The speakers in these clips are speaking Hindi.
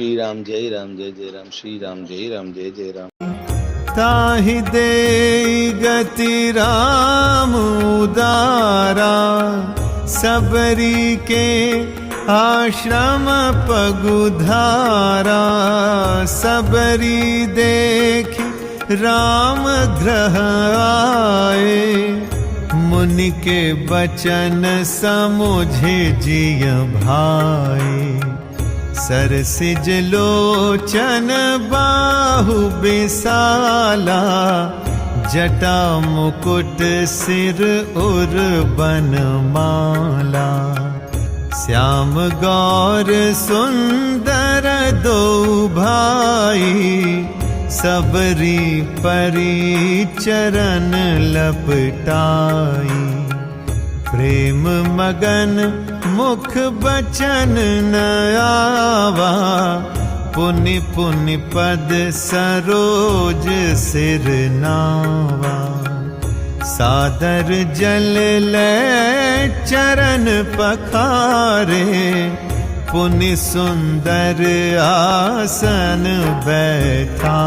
श्री राम जय राम श्री राम जय जय राम। ताहि दे गति राम उदारा, सबरी के आश्रम पगुधारा। सबरी देखी राम ग्रह आए, मुनि के बचन समुझे जिय भाई। सरसिज लोचन बाहु विशाला, जटा मुकुट सिर उर बनमाला। श्याम गौर सुंदर दो भाई, सबरी परी चरण लपटाई। प्रेम मगन मुख बचन न आवा, पुनि पुनि पद सरोज सिर नावा। सादर जल ले चरण पखारे, पुनि सुंदर आसन बैठारे।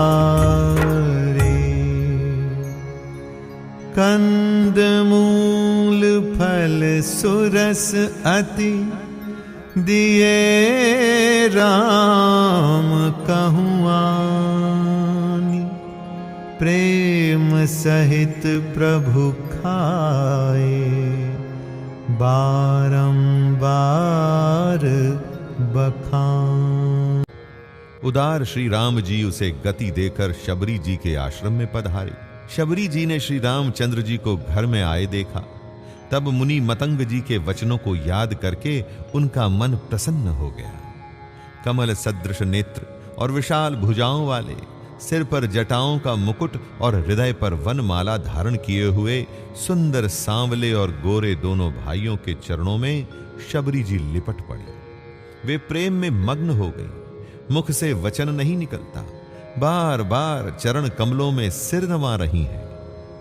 कंद मूल फल सुरस अति, दिए राम कहूँ आनी। प्रेम सहित प्रभु खाए, बारंबार बखान। उदार श्री राम जी उसे गति देकर शबरी जी के आश्रम में पधारे। शबरी जी ने श्री रामचंद्र जी को घर में आए देखा। तब मुनि मतंग जी के वचनों को याद करके उनका मन प्रसन्न हो गया। कमल सदृश नेत्र और विशाल भुजाओं वाले, सिर पर जटाओं का मुकुट और हृदय पर वनमाला धारण किए हुए सुंदर सांवले और गोरे दोनों भाइयों के चरणों में शबरी जी लिपट पड़ी। वे प्रेम में मग्न हो गई। मुख से वचन नहीं निकलता, बार बार चरण कमलों में सिर नमा रही हैं।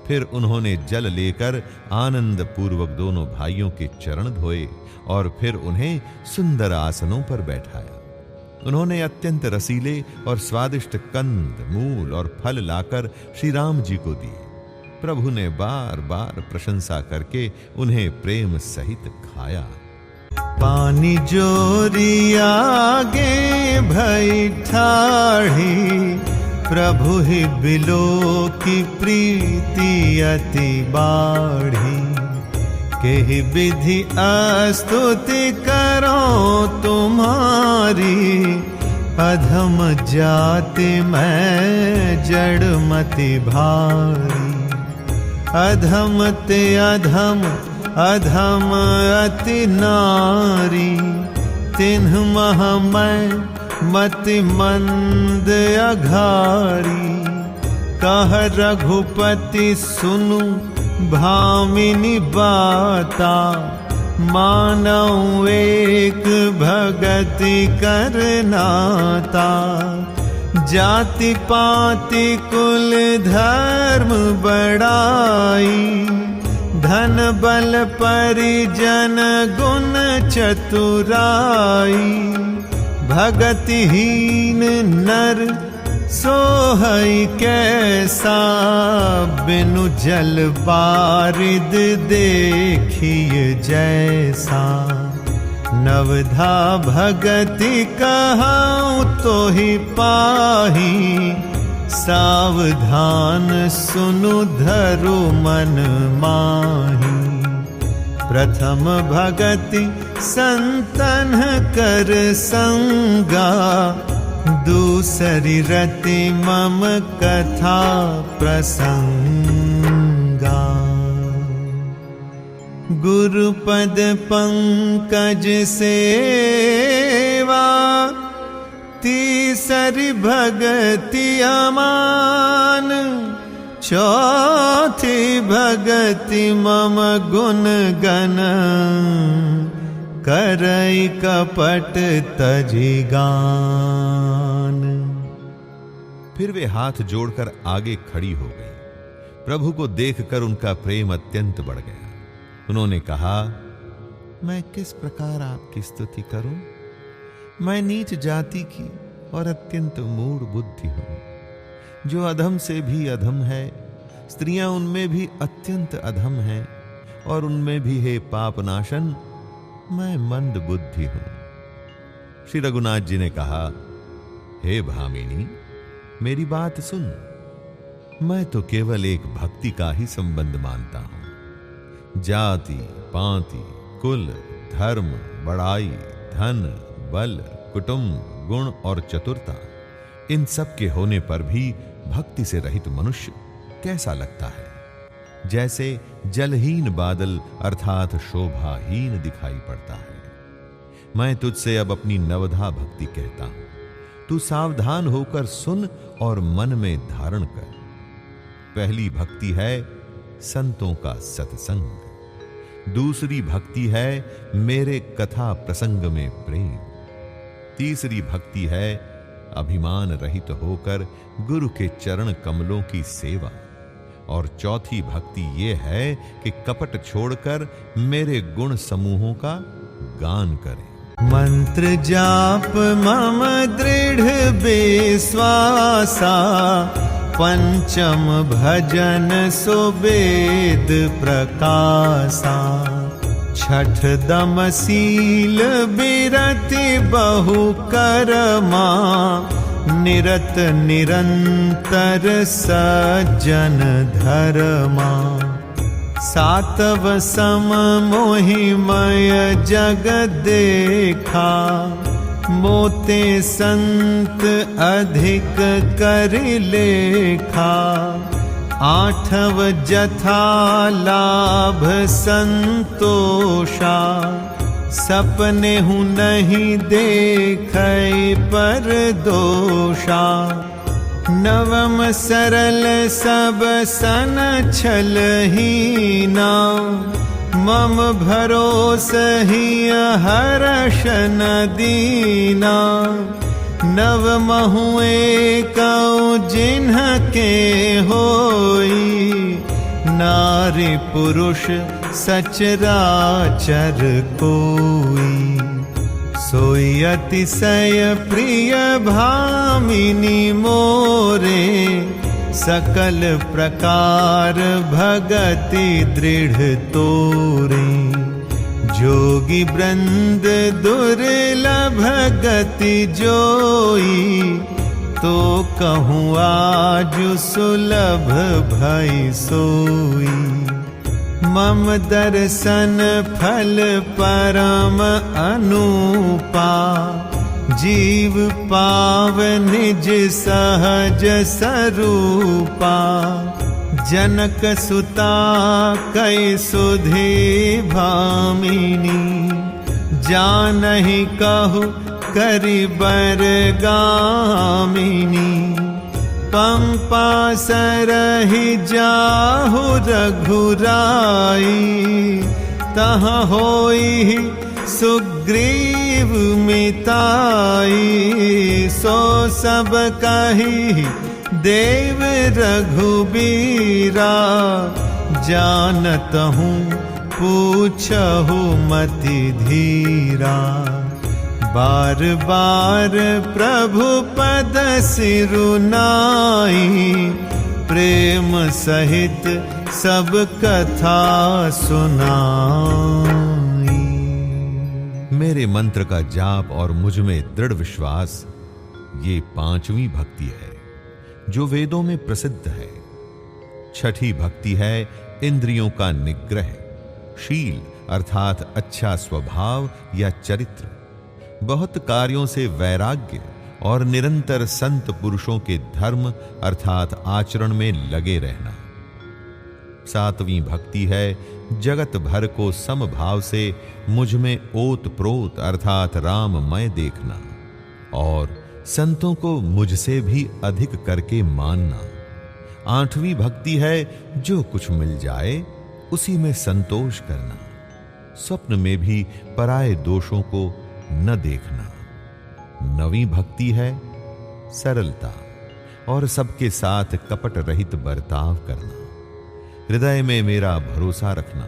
फिर उन्होंने जल लेकर आनंद पूर्वक दोनों भाइयों के चरण धोए और फिर उन्हें सुंदर आसनों पर बैठाया। उन्होंने अत्यंत रसीले और स्वादिष्ट कंद, मूल और फल लाकर श्री राम जी को दिए। प्रभु ने बार बार प्रशंसा करके उन्हें प्रेम सहित खाया। पानी जोरी आगे भई ठाढ़ी, प्रभु ही बिलो की प्रीति अति बाढ़ी। केहि विधि स्तुति करो तुम्हारी, अधम जाति मैं जड़मति भारी। अधम ते अधम अधम अति नारी, तिन्ह मह मैं मति मंद अघारी। कह रघुपति सुनु भामिनी बाता, मानऊ एक भगति करनाता। जाति पाति कुल धर्म बड़ाई, धन बल परिजन गुण चतुराई। भगतिहीन नर सोहई कैसा, बिनु जल बारिद देखिए जैसा। नवधा भगति कहूँ तो ही पाही, सावधान सुनु धरु मन माही। प्रथम भगति संतन कर संगा, दूसरी रति मम कथा प्रसंगा। गुरुपद पंकज सेवा, तीसरी भगति अमान। चौथी भगति मम गुण गण, करई कपट तजी गान। फिर वे हाथ जोड़कर आगे खड़ी हो गई। प्रभु को देखकर उनका प्रेम अत्यंत बढ़ गया। उन्होंने कहा, मैं किस प्रकार आपकी स्तुति करूं? मैं नीच जाति की और अत्यंत मूढ़ बुद्धि हूं, जो अधम से भी अधम है। स्त्रियां उनमें भी अत्यंत अधम हैं, और उनमें भी हे पापनाशन मैं मंद बुद्धि हूं। श्री रघुनाथ जी ने कहा, हे भामिनी, मेरी बात सुन। मैं तो केवल एक भक्ति का ही संबंध मानता हूं। जाति, पांति, कुल, धर्म, बड़ाई, धन, बल, कुटुंब, गुण और चतुरता, इन सब के होने पर भी भक्ति से रहित मनुष्य कैसा लगता है? जैसे जलहीन बादल अर्थात शोभाहीन दिखाई पड़ता है। मैं तुझसे अब अपनी नवधा भक्ति कहता हूं, तू सावधान होकर सुन और मन में धारण कर। पहली भक्ति है संतों का सत्संग, दूसरी भक्ति है मेरे कथा प्रसंग में प्रेम, तीसरी भक्ति है अभिमान रहित होकर गुरु के चरण कमलों की सेवा, और चौथी भक्ति ये है कि कपट छोड़कर मेरे गुण समूहों का गान करें। मंत्र जाप मम दृढ़ विश्वासा, पंचम भजन सुवेद प्रकाशा। छठ दम शील बिरति बहु करमा, निरत निरंतर सज्जन धर्मा। सातव सम मोहिमय जग देखा, मोते संत अधिक कर लेखा। आठव जथा लाभ संतोषा, सपने हूँ नहीं देखे पर दोषा। नवम सरल सब सन छलहीना, मम भरोस ही हर्ष न दीना। नव महुए कौ जिन्ह के होई, नारी पुरुष सचराचर कोई। सोई अतिशय प्रिय भामिनी मोरे, सकल प्रकार भगति दृढ़ तोरे। जोगी वृंद दुर्लभ गति जोई, तो कहूँ आज सुलभ भई सोई। मम दर्शन फल परम अनूपा, जीव पाव निज सहज स्वरूपा। जनक सुता कै सुधी भामिनी, जानहि कहु करि बर गामिनी। पंपा सरहि जाहु रघुराई, तहाँ होई सुग्रीव मिताई। सो सब कही देव रघुबीरा, जानत हूँ पूछहु मति धीरा। बार बार प्रभु पद सिरुनाई, प्रेम सहित सब कथा सुनाई। मेरे मंत्र का जाप और मुझ में दृढ़ विश्वास, ये पांचवी भक्ति है जो वेदों में प्रसिद्ध है। छठी भक्ति है इंद्रियों का निग्रह, शील अर्थात अच्छा स्वभाव या चरित्र, बहुत कार्यों से वैराग्य और निरंतर संत पुरुषों के धर्म अर्थात आचरण में लगे रहना। सातवीं भक्ति है जगत भर को समभाव से मुझ में ओत प्रोत अर्थात राममय देखना, और संतों को मुझसे भी अधिक करके मानना। आठवीं भक्ति है जो कुछ मिल जाए उसी में संतोष करना, स्वप्न में भी पराये दोषों को न देखना। नवीं भक्ति है सरलता और सबके साथ कपट रहित बर्ताव करना, हृदय में मेरा भरोसा रखना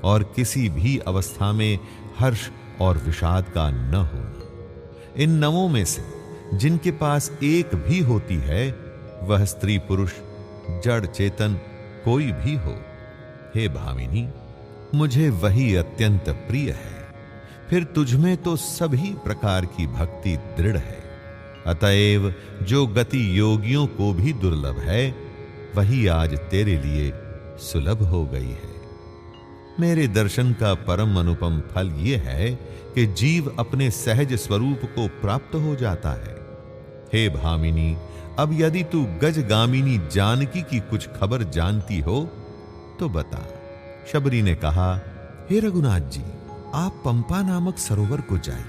और किसी भी अवस्था में हर्ष और विषाद का न होना। इन नवों में से जिनके पास एक भी होती है, वह स्त्री पुरुष जड़ चेतन कोई भी हो। हे भामिनी, मुझे वही अत्यंत प्रिय है। फिर तुझमें तो सभी प्रकार की भक्ति दृढ़ है। अतएव जो गति योगियों को भी दुर्लभ है, वही आज तेरे लिए सुलभ हो गई है। मेरे दर्शन का परम अनुपम फल यह है कि जीव अपने सहज स्वरूप को प्राप्त हो जाता है। हे भामिनी, अब यदि तू गजगामिनी जानकी की कुछ खबर जानती हो तो बता। शबरी ने कहा, हे रघुनाथ जी, आप पंपा नामक सरोवर को जाइए,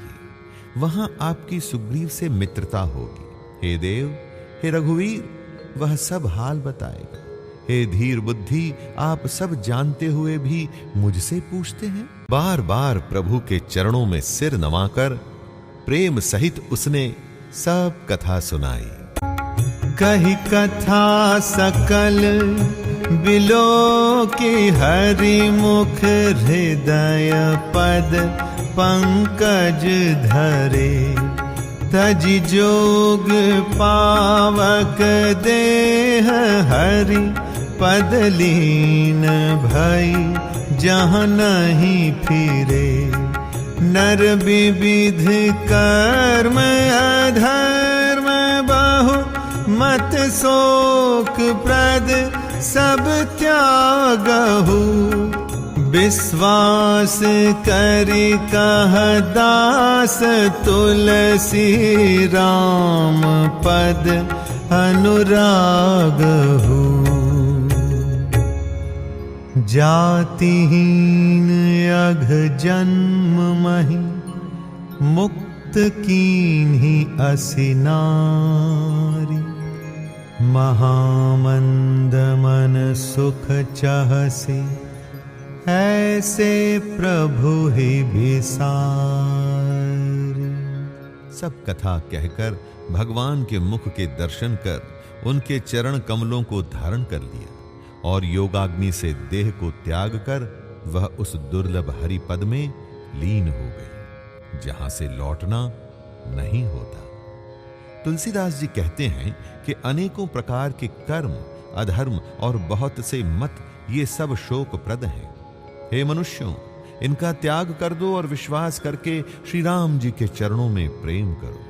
वहां आपकी सुग्रीव से मित्रता होगी। हे देव, हे रघुवीर, वह सब हाल बताएगा। हे धीर बुद्धि, आप सब जानते हुए भी मुझसे पूछते हैं। बार बार प्रभु के चरणों में सिर नवाकर प्रेम सहित उसने सब कथा सुनाई। कही कथा सकल बिलो की हरि मुख हृदय पद पंकज धरे। तजि जोग पावक देह हरि पद लीन भई जहाँ नहीं फिरे। नर विविध कर्म अधर्म बहु मत शोक प्रद सब त्यागहु। विश्वास करि कह दास तुलसी राम पद अनुरागहु। जातिहीन अघ जन्म महि मुक्त कीन्हि असि नारी। महामंद मन सुख चहसे ऐसे प्रभु ही विसार। सब कथा कहकर भगवान के मुख के दर्शन कर उनके चरण कमलों को धारण कर लिया और योगाग्नि से देह को त्याग कर वह उस दुर्लभ हरि पद में लीन हो गई, जहां से लौटना नहीं होता। तुलसीदास जी कहते हैं कि अनेकों प्रकार के कर्म, अधर्म और बहुत से मत ये सब शोकप्रद हैं। हे मनुष्यों, इनका त्याग कर दो और विश्वास करके श्री राम जी के चरणों में प्रेम करो।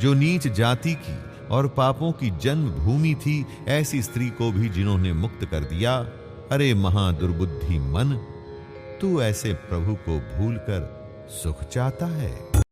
जो नीच जाति की और पापों की जन्म भूमि थी, ऐसी स्त्री को भी जिन्होंने मुक्त कर दिया। अरे महादुर्बुद्धि मन, तू ऐसे प्रभु को भूलकर सुख चाहता है।